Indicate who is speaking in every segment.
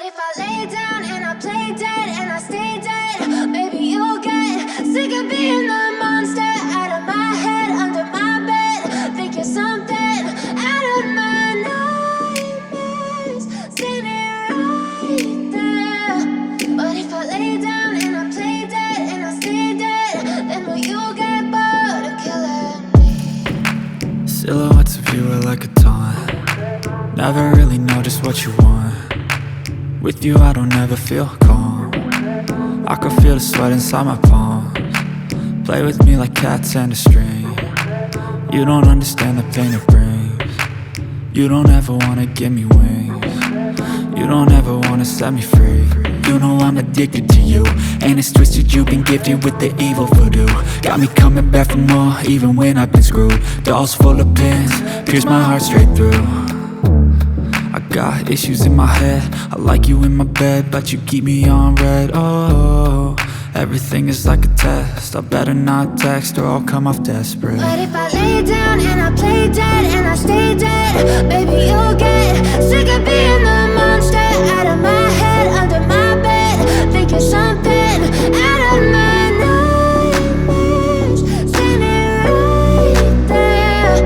Speaker 1: if I lay down and I play dead and I stay dead, maybe you'll get sick of being the monster out of my head, under my bed. Think you're something out of my nightmares, standing right there. But if I lay down and I play dead and I stay dead, then will you get bored of killing me?
Speaker 2: Silhouettes of you are like a taunt. Never really know just what you want. With you I don't ever feel calm. I can feel the sweat inside my palms. Play with me like cats and a string. You don't understand the pain it brings. You don't ever wanna give me wings. You don't ever wanna set me free. You know I'm addicted to you, and it's twisted, you've been gifted with the evil voodoo. Got me coming back for more, even when I've been screwed. Dolls full of pins, pierce my heart straight through. I got issues in my head, I like you in my bed, but you keep me on red. Oh, everything is like a test. I better not text or I'll come off desperate.
Speaker 1: But if I lay down and I play dead and I stay dead, baby you'll get sick of being the monster out of my head, under my bed. Think you're something out of my nightmares, standing right there.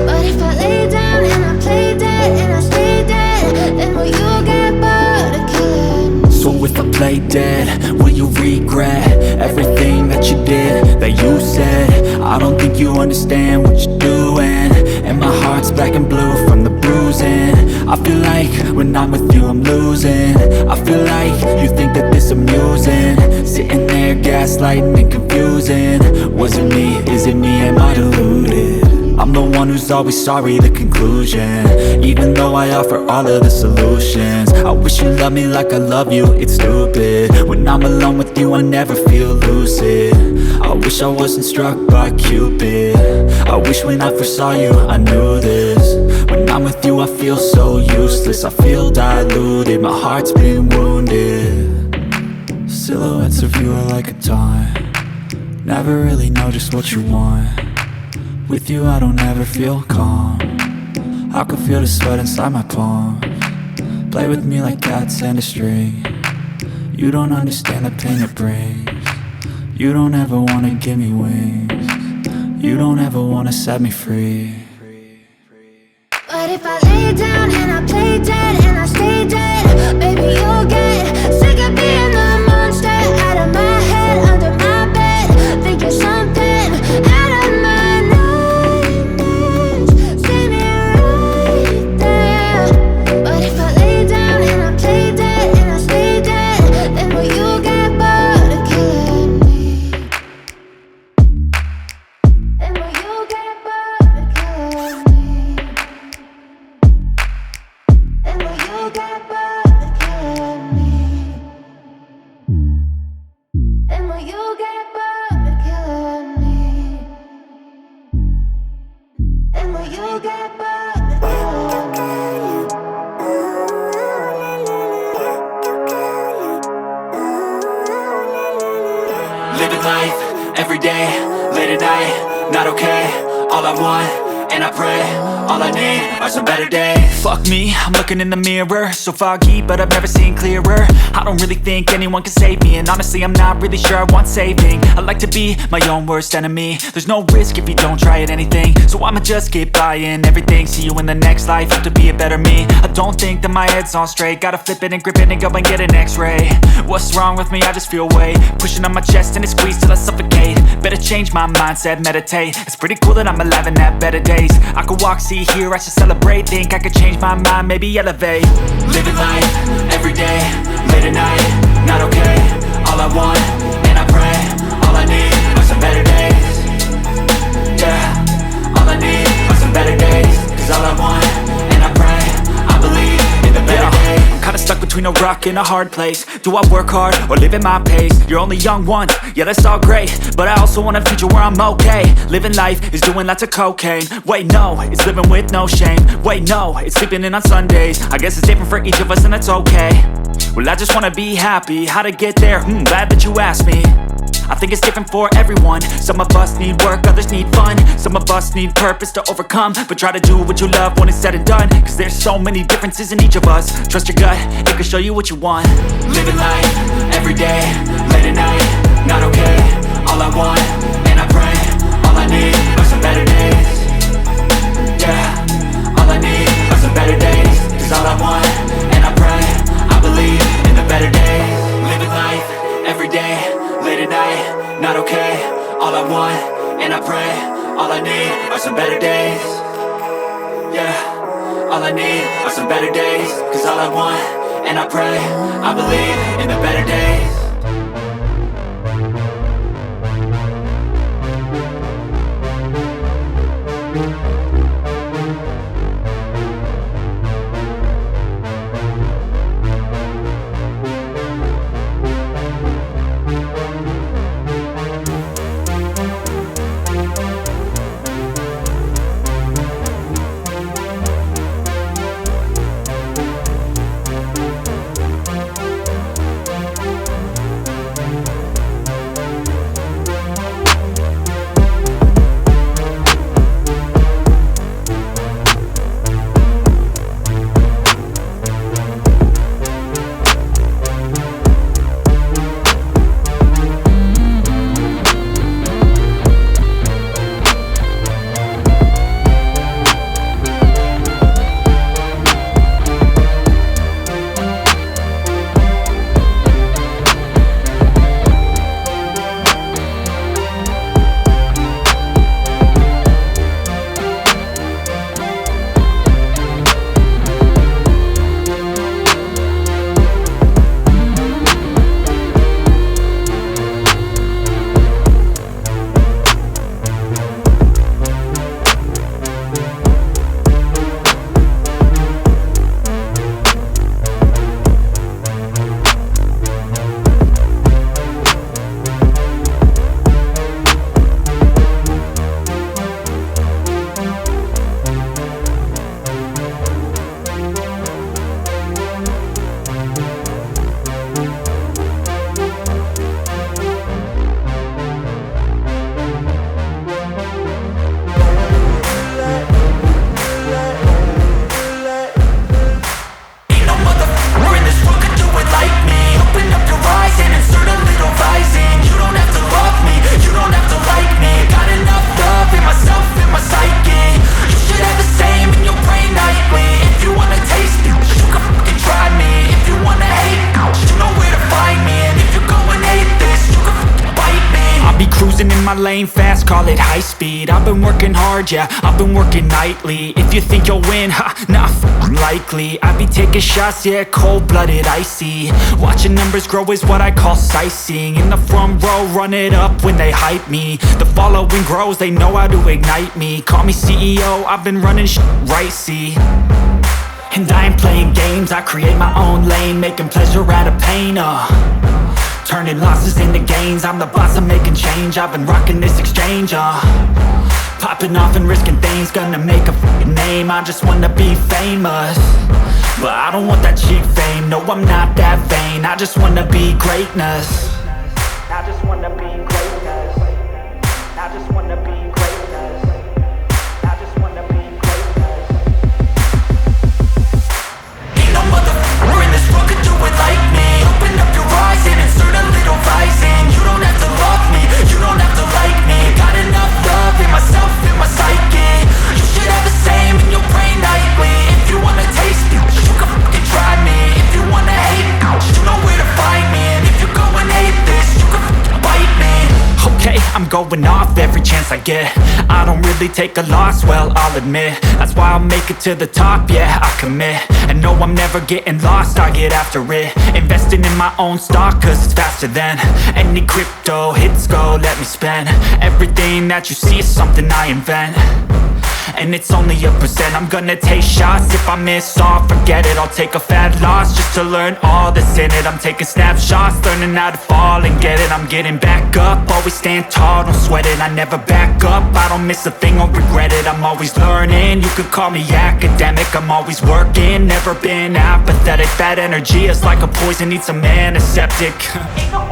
Speaker 1: But if I lay down and I play dead and I stay dead, then will you get bored of killing me?
Speaker 2: So if I play dead, will you regret everything that you did, that you said? I don't think you understand what you're doing, and my heart's black and blue from the bruising. I feel like when I'm with you I'm losing. I feel like you think that this amusing, sitting there gaslighting and confusing. Was it me? Is it me? Am I deluded? I'm the one who's always sorry, the conclusion. Even though I offer all of the solutions, I wish you loved me like I love you, it's stupid. When I'm alone with you I never feel lucid. I wish I wasn't struck by Cupid. I wish when I first saw you I knew this. When I'm with you I feel so useless, I feel diluted, my heart's been wounded. Silhouettes of you are like a taunt. Never really know just what you want. With you I don't ever feel calm. I can feel the sweat inside my palms. Play with me like cats and a string. You don't understand the pain it brings. You don't ever wanna give me wings. You don't ever wanna set me free.
Speaker 1: But if I lay down and I play dead and I stay dead, baby you'll get sick of being the monster out of my head, under my bed. Think you're something out of my nightmares, standing right there. But if I lay down and I play dead and I stay dead, then will you get bored of killing me? Then will you get bored of killing me? Then will you get bored of killing me? Then will you get bored of killing me? Then will you get bored of killing me?
Speaker 2: Living life, every day, late at night, not okay. All I want, and I pray, all I need are some better days. Fuck me, I'm looking in the mirror, so foggy, but I've never seen clearer. I don't really think anyone can save me, and honestly I'm not really sure I want saving. I like to be my own worst enemy. There's no risk if you don't try at anything, so I'ma just keep buying everything. See you in the next life, have to be a better me. I don't think that my head's on straight, gotta flip it and grip it and go and get an x-ray. What's wrong with me? I just feel weight pushing on my chest and it squeezes till I suffocate. Better change my mindset, meditate. It's pretty cool that I'm alive and have better days. I could walk, see, hear, I should celebrate. Think I could change my mind, maybe elevate. Living life, every day, late at night, not okay. All I want, and I pray, all I need are some better days. Yeah, all I need are some better days. Cause all I want, and I pray, I believe in the better days. I'm kinda stuck between a rock and a hard place. Do I work hard or live at my pace? You're only young once, yeah that's all great, but I also want a future where I'm okay. Living life is doing lots of cocaine. Wait no, it's living with no shame. Wait no, it's sleeping in on Sundays. I guess it's different for each of us and that's okay. Well I just wanna be happy, how to get there? Glad that you asked me. I think it's different for everyone. Some of us need work, others need fun. Some of us need purpose to overcome. But try to do what you love when it's said and done, cause there's so many differences in each of us. Trust your gut, it can show you what you want. Living life, everyday, late at night, not okay. All I want, and I pray, all I need are some better days. Yeah, all I need are some better days. Cause all I want, and I pray, I believe in the better days. Living life, everyday, late at night, not okay. All I want, and I pray, all I need are some better days. Yeah, all I need are some better days. Cause all I want, and I pray, I believe in the better days. In my lane fast, call it high speed. I've been working hard, yeah, I've been working nightly. If you think you'll win, ha, nah, likely. I be taking shots, yeah, cold-blooded, icy. Watching numbers grow is what I call sightseeing. In the front row, run it up when they hype me. The following grows, they know how to ignite me. Call me CEO, I've been running shit right, see. And I ain't playing games, I create my own lane, making pleasure out of pain, turning losses into gains. I'm the boss, I'm making change. I've been rocking this exchange, popping off and risking things. Gonna make a f***ing name. I just wanna be famous, but I don't want that cheap fame. No, I'm not that vain. I just wanna be greatness. I just wanna be greatness. I just wanna be greatness. I just wanna be greatness. Ain't no motherfucker in this world could do it like me. Open up your eyes and insert a little rising. You don't have to love me, you don't have to like me. Got enough love in myself, in my psyche. You should have the same in your brain nightly. If you wanna taste me, you can fucking try me. If you wanna hate me, you know where to find me. And if you go and hate this, you can fucking bite me. Okay, I'm going off every chance I get. I don't really take a loss, well, I'll admit. That's why I'll make it to the top, yeah, I commit. And no, I'm never getting lost, I get after it. Investing in my own stock, cause it's faster than any crypto hits go, let me spend. Everything that you see is something I invent, and it's only a percent. I'm gonna take shots, if I miss all, forget it. I'll take a fat loss just to learn all that's in it. I'm taking snapshots, learning how to fall and get it. I'm getting back up, always stand tall, don't sweat it. I never back up, I don't miss a thing or regret it. I'm always learning, you could call me academic. I'm always working, never been apathetic. That energy is like a poison, needs some antiseptic. Ain't no